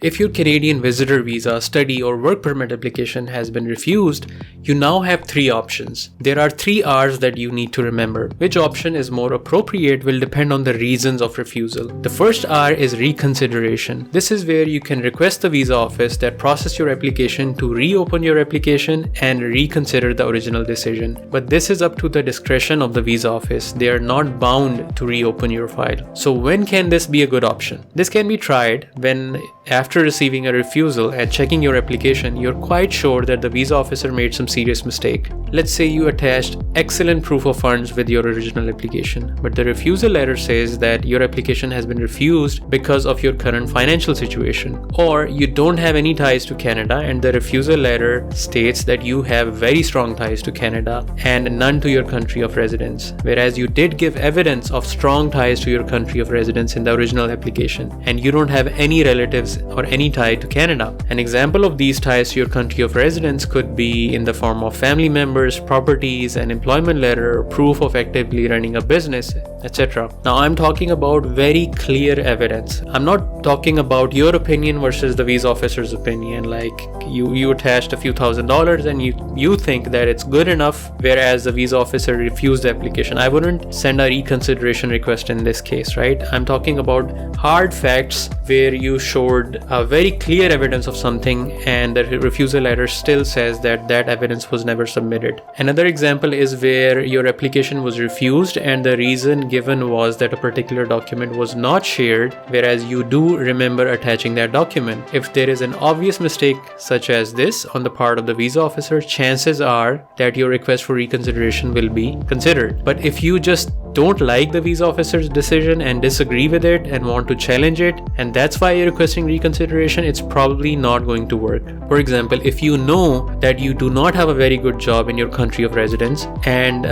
If your Canadian visitor visa, study or work permit application has been refused, you now have 3 options. There are 3 R's that you need to remember. Which option is more appropriate will depend on the reasons of refusal. The first R is reconsideration. This is where you can request the visa office that process your application to reopen your application and reconsider the original decision. But this is up to the discretion of the visa office. They are not bound to reopen your file. So when can this be a good option? This can be tried when after receiving a refusal and checking your application, you're quite sure that the visa officer made some serious mistake. Let's say you attached excellent proof of funds with your original application, but the refusal letter says that your application has been refused because of your current financial situation, or you don't have any ties to Canada and the refusal letter states that you have very strong ties to Canada and none to your country of residence, whereas you did give evidence of strong ties to your country of residence in the original application and you don't have any relatives or any tie to Canada. An example of these ties to your country of residence could be in the form of family members, properties, an employment letter, proof of actively running a business, etc. Now I'm talking about very clear evidence. I'm not talking about your opinion versus the visa officer's opinion, like you attached a few $1,000s and you think that it's good enough, whereas the visa officer refused the application. I wouldn't send a reconsideration request in this case, right? I'm talking about hard facts where you showed a very clear evidence of something and the refusal letter still says that that evidence was never submitted. Another example is where your application was refused and the reason given was that a particular document was not shared, whereas you do remember attaching that document. If there is an obvious mistake such as this on the part of the visa officer, chances are that your request for reconsideration will be considered. But if you just don't like the visa officer's decision and disagree with it and want to challenge it, and that's why you're requesting reconsideration, it's probably not going to work. For example, if you know that you do not have a very good job in your country of residence and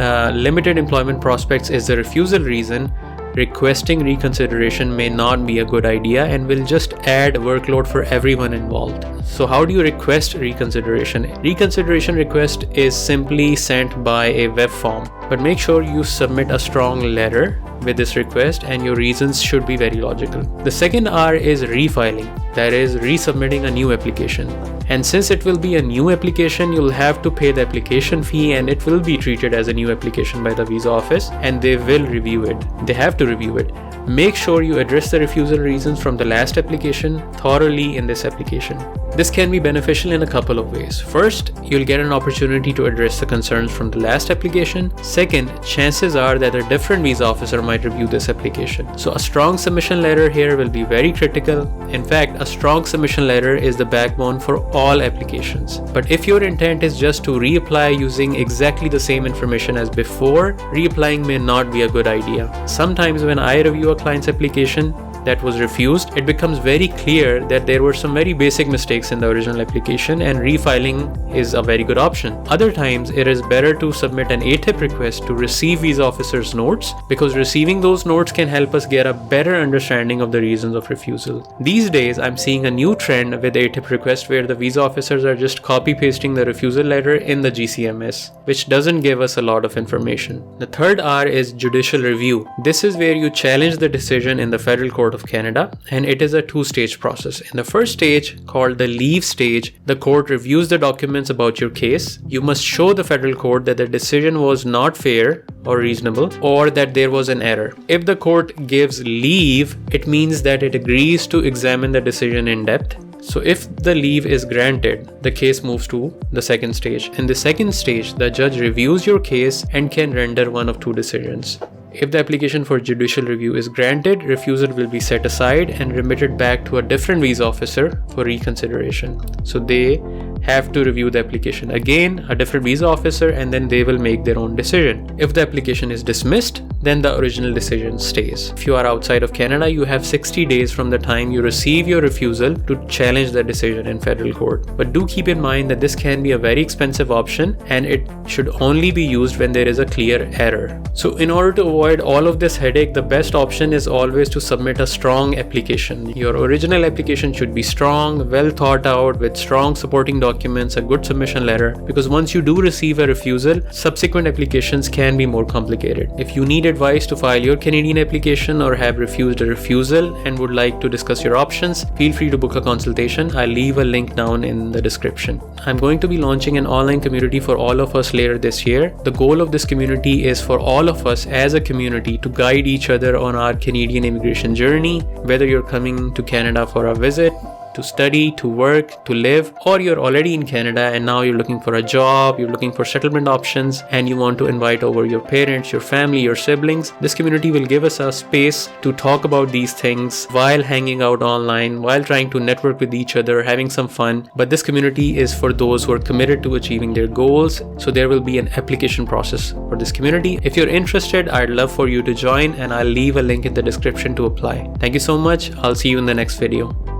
limited employment prospects is the refusal reason, requesting reconsideration may not be a good idea and will just add workload for everyone involved. So how do you request reconsideration? Reconsideration request is simply sent by a web form, but make sure you submit a strong letter with this request and your reasons should be very logical. The second R is refiling, that is resubmitting a new application. And since it will be a new application, you'll have to pay the application fee and it will be treated as a new application by the visa office and they will review it. They have to review it. Make sure you address the refusal reasons from the last application thoroughly in this application. This can be beneficial in a couple of ways. First, you'll get an opportunity to address the concerns from the last application. Second, chances are that a different visa officer might review this application. So a strong submission letter here will be very critical. In fact, a strong submission letter is the backbone for all applications. But if your intent is just to reapply using exactly the same information as before, reapplying may not be a good idea. Sometimes when I review a client's application that was refused, it becomes very clear that there were some very basic mistakes in the original application and refiling is a very good option. Other times it is better to submit an ATIP request to receive visa officer's notes, because receiving those notes can help us get a better understanding of the reasons of refusal. These days I'm seeing a new trend with ATIP requests where the visa officers are just copy pasting the refusal letter in the GCMS, which doesn't give us a lot of information. The third R is judicial review. This is where you challenge the decision in the Federal Court of Canada, and it is a 2-stage process. In the first stage, called the leave stage, the court reviews the documents about your case. You must show the federal court that the decision was not fair or reasonable, or that there was an error. If the court gives leave, it means that it agrees to examine the decision in depth. So if the leave is granted, the case moves to the second stage. In the second stage, the judge reviews your case and can render one of 2 decisions. If the application for judicial review is granted, refusal will be set aside and remitted back to a different visa officer for reconsideration. So they have to review the application again, a different visa officer, and then they will make their own decision. If the application is dismissed, then the original decision stays. If you are outside of Canada, you have 60 days from the time you receive your refusal to challenge the decision in federal court. But do keep in mind that this can be a very expensive option and it should only be used when there is a clear error. So in order to avoid all of this headache, the best option is always to submit a strong application. Your original application should be strong, well thought out, with strong supporting documents documents, a good submission letter, because once you do receive a refusal, subsequent applications can be more complicated. If you need advice to file your Canadian application or have refused a refusal and would like to discuss your options, feel free to book a consultation. I'll leave a link down in the description. I'm going to be launching an online community for all of us later this year. The goal of this community is for all of us as a community to guide each other on our Canadian immigration journey, whether you're coming to Canada for a visit, to study, to work, to live, or you're already in Canada and now you're looking for a job, you're looking for settlement options, and you want to invite over your parents, your family, your siblings. This community will give us a space to talk about these things while hanging out online, while trying to network with each other, having some fun. But this community is for those who are committed to achieving their goals. So there will be an application process for this community. If you're interested, I'd love for you to join, and I'll leave a link in the description to apply. Thank you so much. I'll see you in the next video.